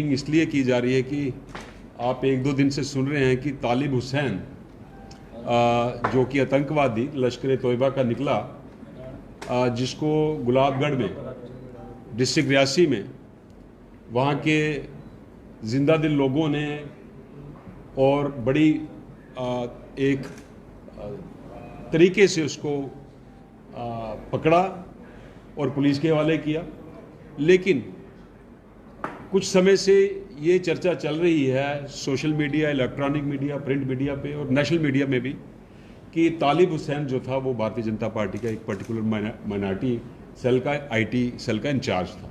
इसलिए की जा रही है कि आप एक दो दिन से सुन रहे हैं कि तालिब हुसैन जो कि आतंकवादी लश्कर तोयबा का निकला, जिसको गुलाबगढ़ में डिस्ट्रिक्ट रियासी में वहाँ के जिंदा दिल लोगों ने और बड़ी एक तरीके से उसको पकड़ा और पुलिस के हवाले किया। लेकिन कुछ समय से ये चर्चा चल रही है social media, electronic media, print media पे और नेशनल मीडिया में भी कि तालिब हुसैन जो था वो भारतीय जनता पार्टी का एक पर्टिकुलर माइनॉरिटी सेल का, आईटी सेल का इंचार्ज था।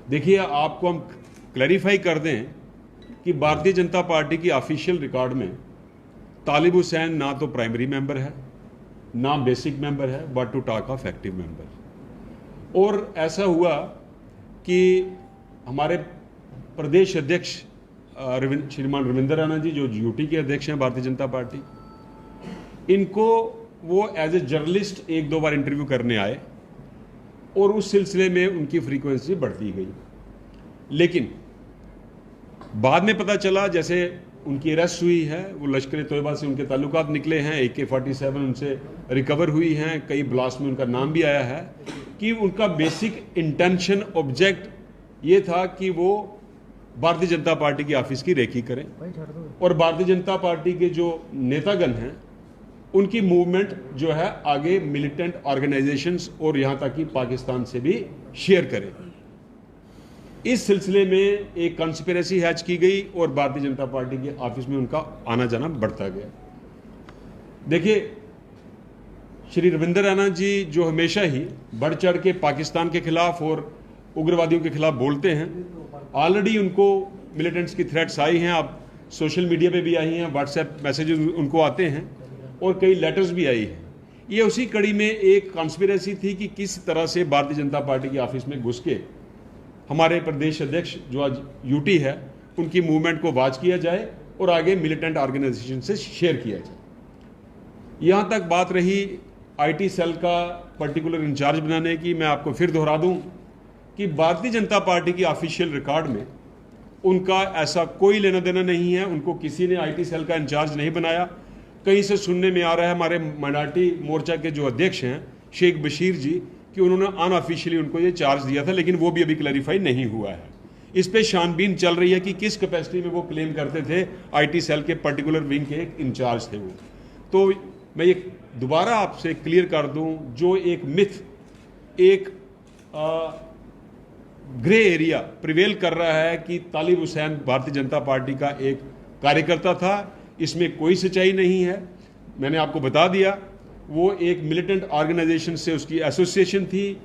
देखिए, आपको हम क्लैरिफाई कर दें कि भारतीय जनता पार्टी की ऑफिशियल रिकॉर्ड में तालिब हुसैन ना तो प्राइमरी मेंबर है, ना बेसिक मेंबर है, but to talk of active member. और ऐसा हुआ कि हमारे प्रदेश अध्यक्ष श्रीमान रविंदर राणा जी, जो यूटी के अध्यक्ष हैं भारतीय जनता पार्टी, इनको वो एज ए जर्नलिस्ट एक दो बार इंटरव्यू करने आए और उस सिलसिले में उनकी फ्रीक्वेंसी बढ़ती गई। लेकिन बाद में पता चला जैसे उनकी अरेस्ट हुई है, वो लश्कर तोयबा से उनके ताल्लुकात निकले हैं, AK-47 उनसे रिकवर हुई हैं, कई ब्लास्ट में उनका नाम भी आया है, कि उनका बेसिक इंटेंशन, ऑब्जेक्ट ये था कि वो भारतीय जनता पार्टी की ऑफिस की रेकी करें और भारतीय जनता पार्टी के जो नेतागण हैं उनकी मूवमेंट जो है आगे मिलिटेंट ऑर्गेनाइजेशंस और यहां तक कि पाकिस्तान से भी शेयर करें। इस सिलसिले में एक कॉन्स्पिरेसी हैच की गई और भारतीय जनता पार्टी के ऑफिस में उनका आना जाना बढ़ता गया। देखिए, श्री रविंदर राणा जी जो हमेशा ही बढ़ चढ़ के पाकिस्तान के खिलाफ और उग्रवादियों के खिलाफ बोलते हैं, ऑलरेडी उनको मिलिटेंट्स की थ्रेट्स आई हैं, आप सोशल मीडिया पे भी आई हैं, व्हाट्सएप मैसेजेस उनको आते हैं और कई लेटर्स भी आई हैं। ये उसी कड़ी में एक कॉन्स्पिरेसी थी कि किस तरह से भारतीय जनता पार्टी के ऑफिस में घुस के हमारे प्रदेश अध्यक्ष जो आज यूटी है उनकी मूवमेंट को वॉच किया जाए और आगे मिलिटेंट ऑर्गेनाइजेशन से शेयर किया जाए। यहाँ तक बात रही आईटी सेल का पर्टिकुलर इंचार्ज बनाने की, मैं आपको फिर दोहरा दूं कि भारतीय जनता पार्टी की ऑफिशियल रिकॉर्ड में उनका ऐसा कोई लेना देना नहीं है, उनको किसी ने आईटी सेल का इंचार्ज नहीं बनाया। कहीं से सुनने में आ रहा है हमारे माइनॉरिटी मोर्चा के जो अध्यक्ष हैं शेख बशीर जी कि उन्होंने अनऑफिशियली उनको ये चार्ज दिया था, लेकिन वो भी अभी क्लैरिफाई नहीं हुआ है। इस पे छानबीन चल रही है कि किस कैपेसिटी में वो क्लेम करते थे आईटी सेल के पर्टिकुलर विंग के इंचार्ज थे वो। तो मैं ये दोबारा आपसे क्लियर कर दूं, जो एक मिथ, एक ग्रे एरिया प्रिवेल कर रहा है कि तालिब हुसैन भारतीय जनता पार्टी का एक कार्यकर्ता था, इसमें कोई सच्चाई नहीं है। मैंने आपको बता दिया, वो एक मिलिटेंट ऑर्गेनाइजेशन से उसकी एसोसिएशन थी।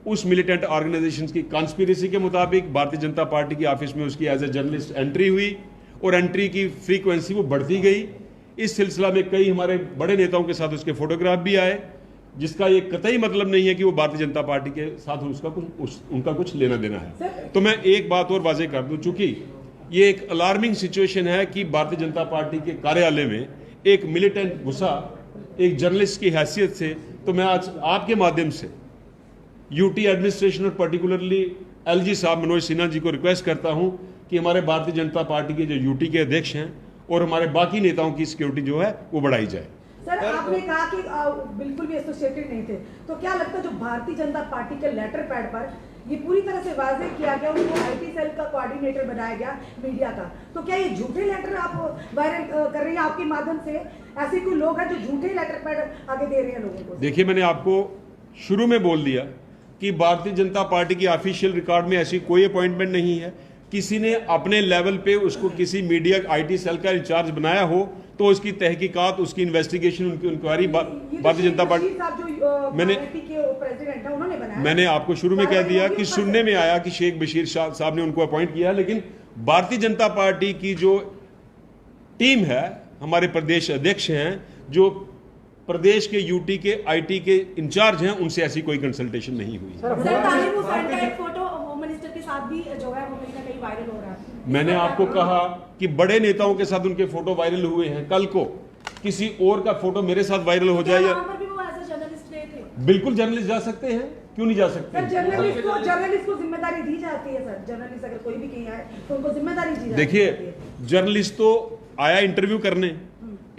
उस मिलिटेंट ऑर्गेनाइजेशन की कॉन्स्पिरेसी के मुताबिक भारतीय जनता पार्टी की ऑफिस में उसकी एज ए जर्नलिस्ट एंट्री हुई और एंट्री की फ्रीक्वेंसी वो बढ़ती गई। इस सिलसिला में कई हमारे बड़े नेताओं के साथ उसके फोटोग्राफ भी आए, जिसका ये कतई मतलब नहीं है कि वो भारतीय जनता पार्टी के साथ उनका कुछ लेना देना है। तो मैं एक बात और वाजे कर दूं, चूंकि ये एक अलार्मिंग सिचुएशन है कि भारतीय जनता पार्टी के कार्यालय में एक मिलिटेंट घुसा एक जर्नलिस्ट की हैसियत से, तो मैं आज आपके माध्यम से यूटी एडमिनिस्ट्रेशन और पर्टिकुलरली एलजी साहब मनोज सिन्हा जी को रिक्वेस्ट करता हूं कि हमारे भारतीय जनता पार्टी के जो यूटी के अध्यक्ष हैं और हमारे बाकी नेताओं की सिक्योरिटी जो है वो बढ़ाई जाए। सर, आपने कहा कि बिल्कुल भी एसोसिएटेड नहीं थे, तो क्या लगता है जो भारतीय जनता पार्टी के लेटर पैड पर ये पूरी तरह से वाज़ेह किया गया, उनको आईटी सेल का कोऑर्डिनेटर बनाया गया मीडिया का, तो क्या ये झूठे लेटर आप वायरल कर रही हैं आपके माध्यम से? ऐसे कोई लोग हैं जो झूठे लेटर पैड आगे दे रहे हैं लोगों को? देखिए, मैंने आपको शुरू में बोल दिया कि भारतीय जनता पार्टी की ऑफिशियल रिकॉर्ड में ऐसी कोई अपॉइंटमेंट नहीं है। किसी ने अपने लेवल पे उसको किसी मीडिया आईटी सेल का इंचार्ज बनाया हो तो उसकी तहकीकात, उसकी इन्वेस्टिगेशन, उनकी इंक्वायरी भारतीय जनता पार्टी मैंने आपको शुरू में कह दिया कि सुनने में आया कि शेख बशीर साहब ने उनको अपॉइंट किया, लेकिन भारतीय जनता पार्टी की जो टीम है, हमारे प्रदेश अध्यक्ष हैं, जो प्रदेश के यूटी के आईटी के इंचार्ज हैं, उनसे ऐसी कोई कंसल्टेशन नहीं हुई। मैंने आपको कहा कि बड़े नेताओं के साथ उनके फोटो वायरल हुए हैं, कल को किसी और का फोटो मेरे साथ वायरल हो जाए या बिल्कुल जर्नलिस्ट जा सकते हैं, क्यों नहीं जा सकते? सर जर्नलिस्ट को जिम्मेदारी दी जाती है सर, जर्नलिस्ट अगर कोई भी कहीं आए तो उनको जिम्मेदारी दी जाती है। देखिए, जर्नलिस्ट तो आया इंटरव्यू करने,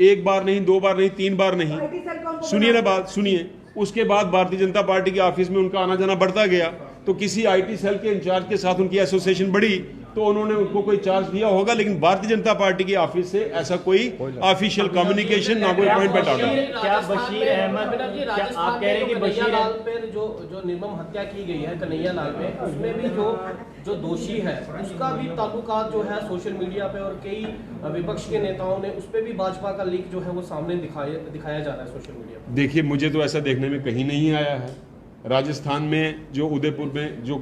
एक बार नहीं, 2 बार नहीं, 3 बार नहीं, IT सेल का उनको सुनिए ना बात, सुनिए। उसके बाद भारतीय जनता पार्टी के ऑफिस में उनका आना जाना बढ़ता गया, तो किसी IT सेल के इंचार्ज के साथ उनकी एसोसिएशन बढ़ी तो उन्होंने उनको कोई चार्ज दिया होगा, लेकिन भारतीय जनता पार्टी के ऑफिस से ऐसा कोई ऑफिशियल कम्युनिकेशन ना कोई अपॉइंटमेंट आता। क्या बशीर अहमद, क्या आप कह रहे हैं कि बशीर लाल पे जो निर्मम हत्या की गई है कन्हैया लाल पे, उसमें भी जो दोषी है उसका भी ताल्लुकात जो है सोशल मीडिया पे और कई विपक्ष के नेताओं ने उस पे भी भाजपा का लीक जो है वो सामने दिखाया जा रहा है सोशल मीडिया पे? देखिए, मुझे तो ऐसा देखने में कहीं नहीं आया है। राजस्थान में जो उदयपुर में जो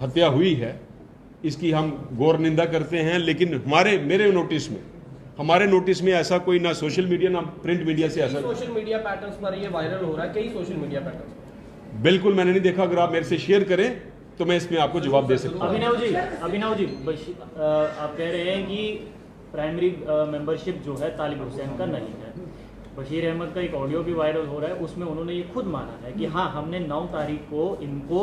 हत्या हुई है इसकी हम गौर निंदा करते हैं, लेकिन मेरे नोटिस में ऐसा कोई ना सोशल मीडिया ना प्रिंट मीडिया से ऐसा सोशल मीडिया पैटर्न्स पर ये वायरल हो रहा है, कई सोशल मीडिया पैटर्न्स बिल्कुल मैंने नहीं देखा। अगर आप मेरे से शेयर करें तो मैं इसमें आपको जवाब दे सकता हूँ। अभिनव जी, आप कह रहे हैं कि प्राइमरी मेंबरशिप जो है तालिब हुसैन का नहीं है। बशीर अहमद का एक ऑडियो भी वायरल हो रहा है, उसमें उन्होंने ये खुद माना है कि हाँ, हमने 9 तारीख को इनको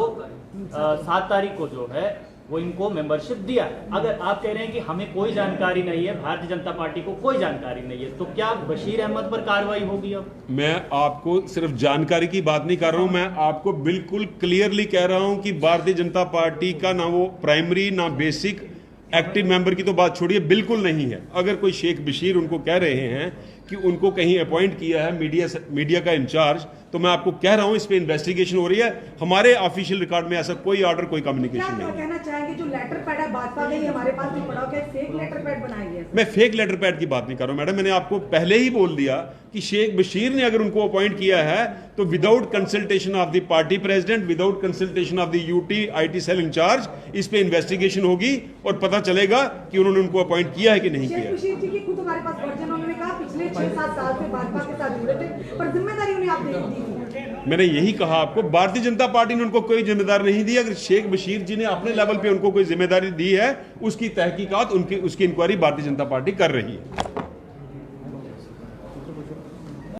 7 तारीख को जो है वो इनको मेंबरशिप दिया है। अगर आप कह रहे हैं कि हमें कोई जानकारी नहीं है, भारतीय जनता पार्टी को कोई जानकारी नहीं है, तो क्या बशीर अहमद पर कार्रवाई होगी? अब मैं आपको सिर्फ जानकारी की बात नहीं कर रहा हूं, मैं आपको बिल्कुल क्लियरली कह रहा हूं कि भारतीय जनता पार्टी का ना वो प्राइमरी ना बेसिक एक्टिव मेंबर की तो बात छोड़िए, बिल्कुल नहीं है। अगर कोई शेख बशीर उनको कह रहे हैं कि उनको कहीं अपॉइंट किया है मीडिया का इंचार्ज, तो मैं आपको कह रहा हूं इस पे इन्वेस्टिगेशन हो रही है। हमारे ऑफिशियल रिकॉर्ड में ऐसा कोई ऑर्डर, कोई कम्युनिकेशन नहीं है। कहना चाहेंगे जो लेटर पैड है भाजपा के हमारे पास नहीं पड़ा, क्या फेक लेटर पैड बनाए गए? मैं फेक लेटर पैड की बात नहीं कर रहा हूं मैडम, मैंने आपको पहले ही बोल दिया कि शेख बशीर ने अगर उनको अपॉइंट किया है तो without consultation of the party president, without consultation of the UT IT cell incharge, इस पे इन्वेस्टिगेशन होगी और पता चलेगा कि उन्होंने उनको अपॉइंट किया है कि नहीं किया शेख बशीर जी की खुद हमारे पास वर्जन, उन्होंने कहा पिछले 6-7 साल से भाजपा के साथ जुड़े थे पर जिम्मेदारी उन्हें आप दी थी। मैंने यही कहा आपको, भारतीय जनता पार्टी ने उनको कोई जिम्मेदारी नहीं दी। अगर शेख बशीर जी ने अपने लेवल पे उनको कोई जिम्मेदारी दी है, उसकी तहकीकात उसकी इंक्वायरी भारतीय जनता पार्टी कर रही है।